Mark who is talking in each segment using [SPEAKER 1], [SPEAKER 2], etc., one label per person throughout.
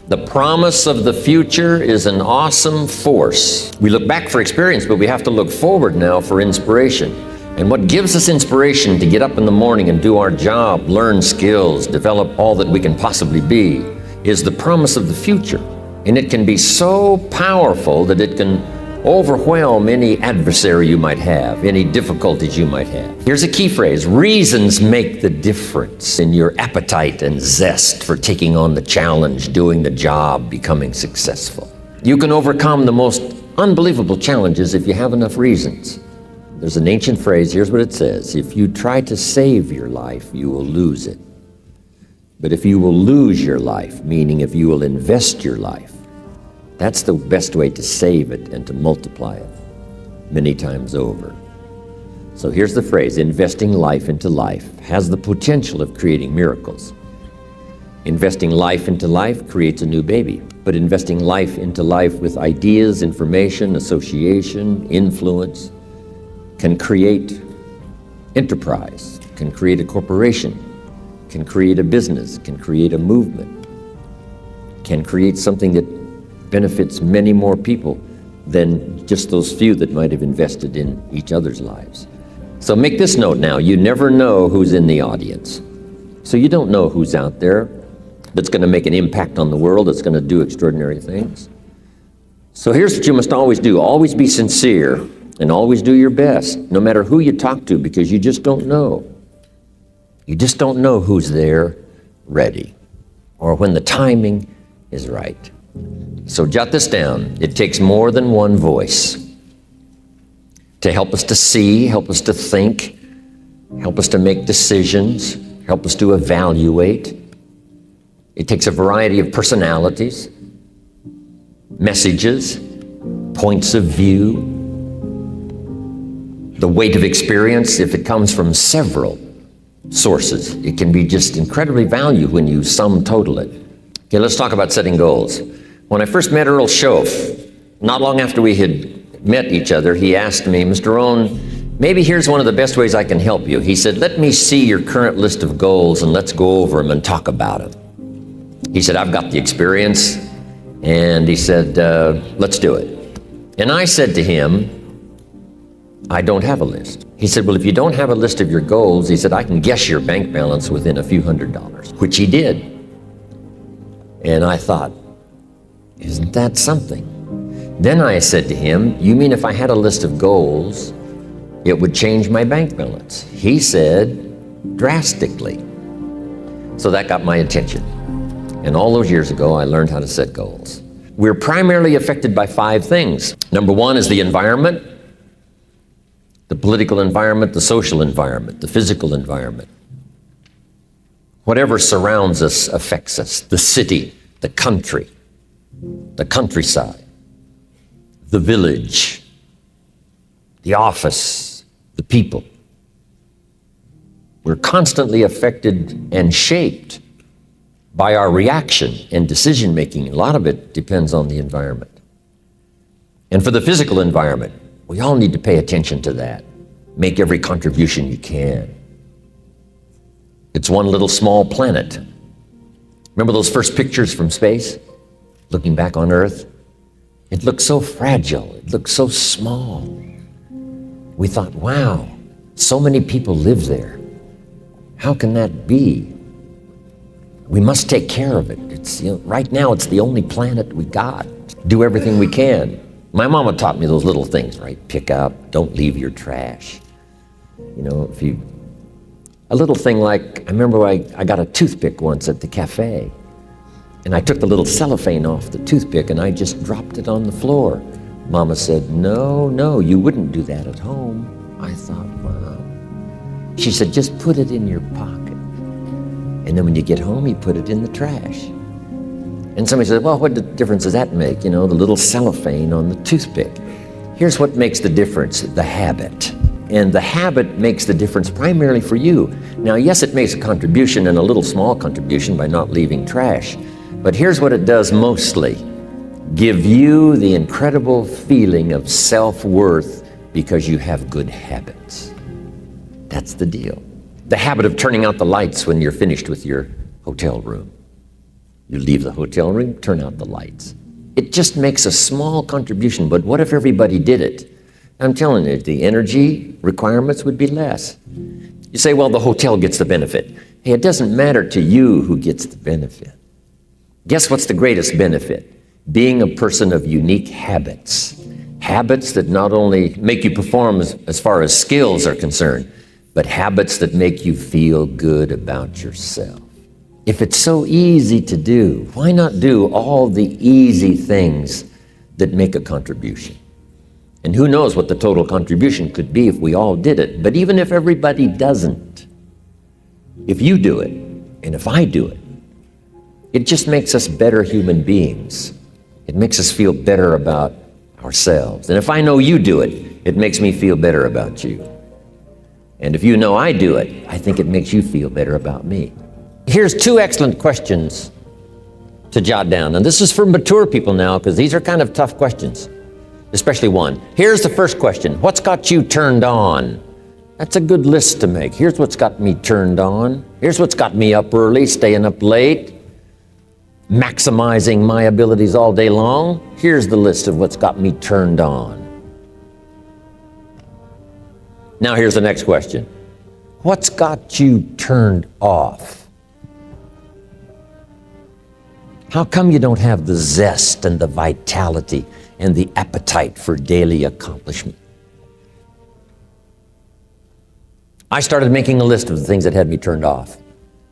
[SPEAKER 1] The promise of the future is an awesome force. We look back for experience, but we have to look forward now for inspiration. And what gives us inspiration to get up in the morning and do our job, learn skills, develop all that we can possibly be, is the promise of the future. And it can be so powerful that it can overwhelm any adversary you might have, any difficulties you might have. Here's a key phrase: reasons make the difference in your appetite and zest for taking on the challenge, doing the job, becoming successful. You can overcome the most unbelievable challenges if you have enough reasons. There's an ancient phrase, here's what it says: if you try to save your life, you will lose it. But if you will lose your life, meaning if you will invest your life, that's the best way to save it and to multiply it many times over. So here's the phrase: investing life into life has the potential of creating miracles. Investing life into life creates a new baby, but investing life into life with ideas, information, association, influence can create enterprise, can create a corporation, can create a business, can create a movement, can create something that benefits many more people than just those few that might have invested in each other's lives. So make this note now: you never know who's in the audience. So you don't know who's out there that's going to make an impact on the world, that's going to do extraordinary things. So here's what you must always do: always be sincere and always do your best, no matter who you talk to, because you just don't know. You just don't know who's there ready or when the timing is right. So jot this down: it takes more than one voice to help us to see, help us to think, help us to make decisions, help us to evaluate. It takes a variety of personalities, messages, points of view, the weight of experience. If it comes from several sources, it can be just incredibly valuable when you sum total it. Okay, let's talk about setting goals. When I first met Earl Schoaf, not long after we had met each other, he asked me, "Mr. Rohn, maybe here's one of the best ways I can help you." He said, "Let me see your current list of goals and let's go over them and talk about them." He said, "I've got the experience." And he said, "Let's do it." And I said to him, "I don't have a list." He said, "Well, if you don't have a list of your goals," he said, "I can guess your bank balance within a few $100s, which he did. And I thought, isn't that something? Then I said to him, "You mean if I had a list of goals, it would change my bank balance?" He said, "Drastically." So that got my attention. And all those years ago, I learned how to set goals. We're primarily affected by 5 things. Number 1 is the environment: the political environment, the social environment, the physical environment. Whatever surrounds us affects us: the city, the country, the countryside, the village, the office, the people. We're constantly affected and shaped by our reaction and decision making. A lot of it depends on the environment. And for the physical environment, we all need to pay attention to that. Make every contribution you can. It's one little small planet. Remember those first pictures from space? Looking back on Earth? It looked so fragile. It looked so small. We thought, wow, so many people live there. How can that be? We must take care of it. Right now, it's the only planet we got. Do everything we can. My mama taught me those little things, right? Pick up, don't leave your trash. A little thing like, I remember I got a toothpick once at the cafe, and I took the little cellophane off the toothpick and I just dropped it on the floor. Mama said, no, you wouldn't do that at home. I thought, wow. She said, just put it in your pocket. And then when you get home, you put it in the trash. And somebody said, well, what difference does that make? The little cellophane on the toothpick. Here's what makes the difference: the habit. And the habit makes the difference primarily for you. Now, yes, it makes a contribution, and a little small contribution by not leaving trash. But here's what it does mostly: give you the incredible feeling of self-worth because you have good habits. That's the deal. The habit of turning out the lights when you're finished with your hotel room. You leave the hotel room, turn out the lights. It just makes a small contribution, but what if everybody did it? I'm telling you, the energy requirements would be less. You say, well, the hotel gets the benefit. Hey, it doesn't matter to you who gets the benefit. Guess what's the greatest benefit? Being a person of unique habits. Habits that not only make you perform as far as skills are concerned, but habits that make you feel good about yourself. If it's so easy to do, why not do all the easy things that make a contribution? And who knows what the total contribution could be if we all did it. But even if everybody doesn't, if you do it, and if I do it, it just makes us better human beings. It makes us feel better about ourselves. And if I know you do it, it makes me feel better about you. And if you know I do it, I think it makes you feel better about me. Here's two excellent questions to jot down. And this is for mature people now, because these are kind of tough questions, especially one. Here's the first question. What's got you turned on? That's a good list to make. Here's what's got me turned on. Here's what's got me up early, staying up late, maximizing my abilities all day long. Here's the list of what's got me turned on. Now here's the next question. What's got you turned off? How come you don't have the zest and the vitality and the appetite for daily accomplishment? I started making a list of the things that had me turned off.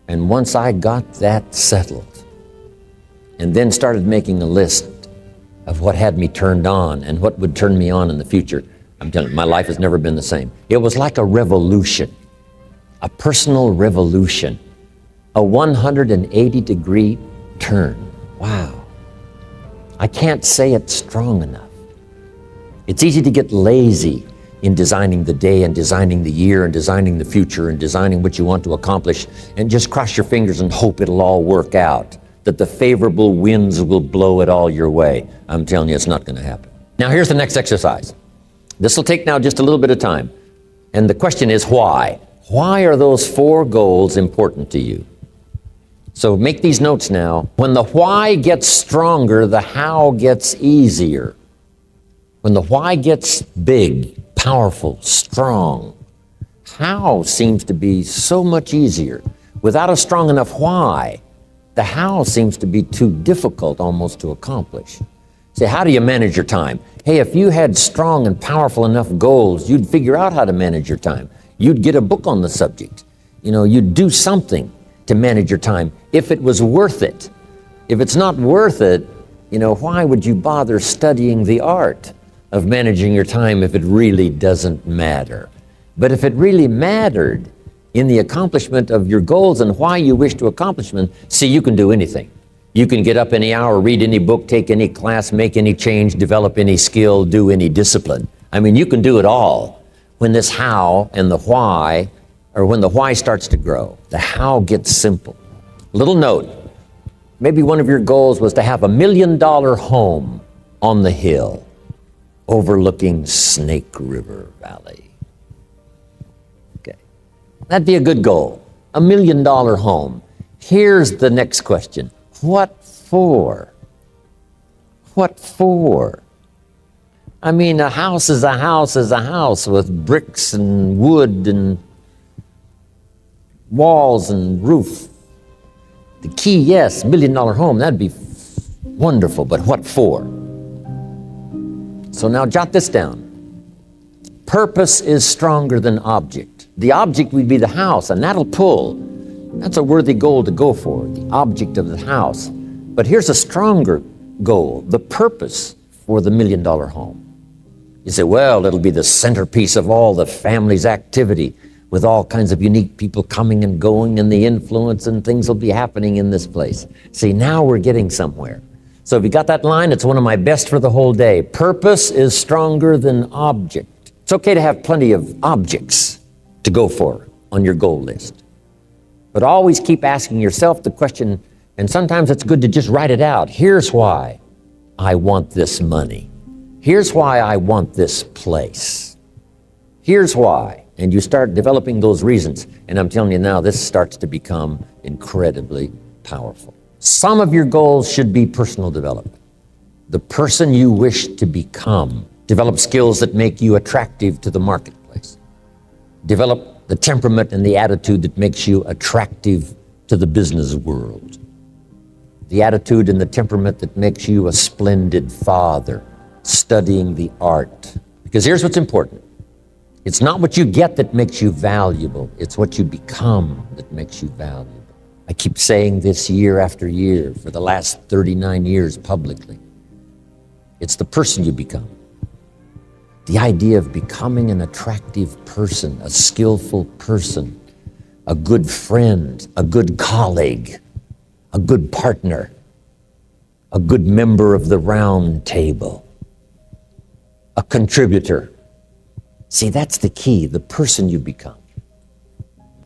[SPEAKER 1] And once I got that settled, and then started making a list of what had me turned on and what would turn me on in the future, I'm telling you, my life has never been the same. It was like a revolution, a personal revolution, a 180-degree turn. Wow. I can't say it strong enough. It's easy to get lazy in designing the day and designing the year and designing the future and designing what you want to accomplish and just cross your fingers and hope it'll all work out, that the favorable winds will blow it all your way. I'm telling you, it's not going to happen. Now, here's the next exercise. This will take now just a little bit of time. And the question is why? Why are those 4 goals important to you? So make these notes now. When the why gets stronger, the how gets easier. When the why gets big, powerful, strong, how seems to be so much easier. Without a strong enough why, the how seems to be too difficult almost to accomplish. Say, how do you manage your time? Hey, if you had strong and powerful enough goals, you'd figure out how to manage your time. You'd get a book on the subject. You'd do something to manage your time if it was worth it. If it's not worth it, why would you bother studying the art of managing your time if it really doesn't matter? But if it really mattered in the accomplishment of your goals and why you wish to accomplish them, see, you can do anything. You can get up any hour, read any book, take any class, make any change, develop any skill, do any discipline. I mean, you can do it all. When this how and the why, or when the why starts to grow, the how gets simple. Little note, maybe one of your goals was to have $1 million home on the hill overlooking Snake River Valley. Okay, that'd be a good goal, $1 million home. Here's the next question. What for? What for? I mean, a house is a house is a house with bricks and wood and walls and roof. The key, yes, $1 million home, that'd be wonderful, but what for? So now jot this down. Purpose is stronger than object. The object would be the house, and that'll pull. That's a worthy goal to go for, the object of the house. But here's a stronger goal, the purpose for the $1 million home. You say, well, it'll be the centerpiece of all the family's activity with all kinds of unique people coming and going and the influence and things will be happening in this place. See, now we're getting somewhere. So if you got that line, it's one of my best for the whole day. Purpose is stronger than object. It's okay to have plenty of objects to go for on your goal list. But always keep asking yourself the question, and sometimes it's good to just write it out. Here's why I want this money. Here's why I want this place. Here's why. And you start developing those reasons. And I'm telling you now, this starts to become incredibly powerful. Some of your goals should be personal development. The person you wish to become. Develop skills that make you attractive to the marketplace. Develop the temperament and the attitude that makes you attractive to the business world. The attitude and the temperament that makes you a splendid father, studying the art. Because here's what's important. It's not what you get that makes you valuable. It's what you become that makes you valuable. I keep saying this year after year for the last 39 years publicly. It's the person you become. The idea of becoming an attractive person, a skillful person, a good friend, a good colleague, a good partner, a good member of the round table, a contributor. See, that's the key, the person you become.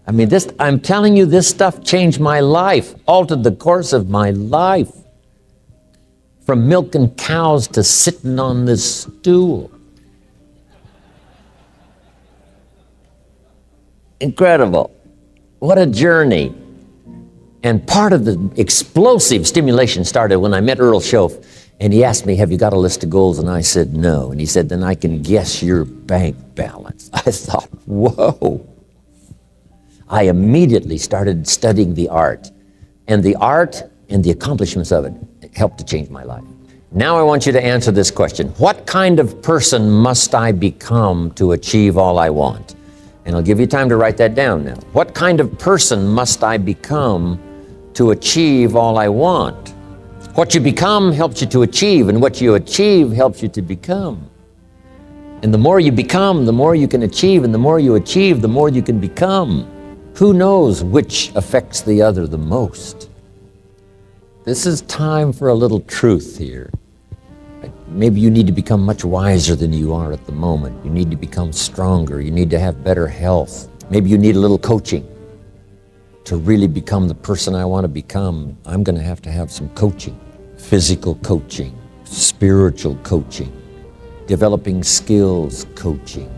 [SPEAKER 1] I mean, I'm telling you, this stuff changed my life, altered the course of my life. From milking cows to sitting on this stool. Incredible. What a journey. And part of the explosive stimulation started when I met Earl Schoaf, and he asked me, have you got a list of goals? And I said, no. And he said, then I can guess your bank balance. I thought, whoa. I immediately started studying the art. And the art and the accomplishments of it helped to change my life. Now I want you to answer this question. What kind of person must I become to achieve all I want? And I'll give you time to write that down now. What kind of person must I become to achieve all I want? What you become helps you to achieve, and what you achieve helps you to become. And the more you become, the more you can achieve, and the more you achieve, the more you can become. Who knows which affects the other the most? This is time for a little truth here. Maybe you need to become much wiser than you are at the moment. You need to become stronger. You need to have better health. Maybe you need a little coaching. To really become the person I want to become, I'm going to have some coaching. Physical coaching, spiritual coaching, developing skills coaching.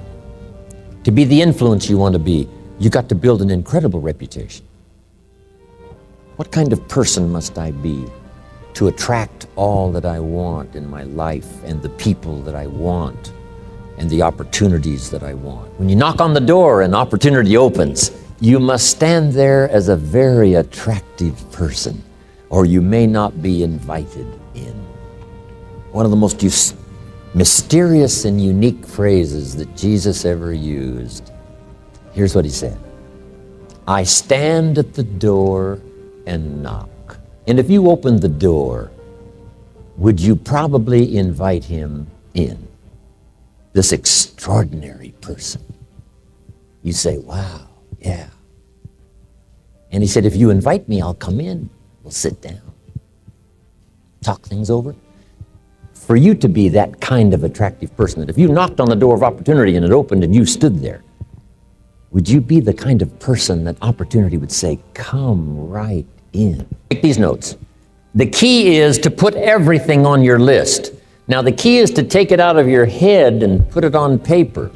[SPEAKER 1] To be the influence you want to be, you got to build an incredible reputation. What kind of person must I be to attract all that I want in my life and the people that I want and the opportunities that I want? When you knock on the door and opportunity opens, you must stand there as a very attractive person, or you may not be invited in. One of the most mysterious and unique phrases that Jesus ever used. Here's what he said. I stand at the door and knock. And if you opened the door, would you probably invite him in? This extraordinary person. You say, wow, yeah. And he said, if you invite me, I'll come in. We'll sit down. Talk things over. For you to be that kind of attractive person, that if you knocked on the door of opportunity and it opened and you stood there, would you be the kind of person that opportunity would say, come right in? Take these notes. The key is to put everything on your list. Now, the key is to take it out of your head and put it on paper.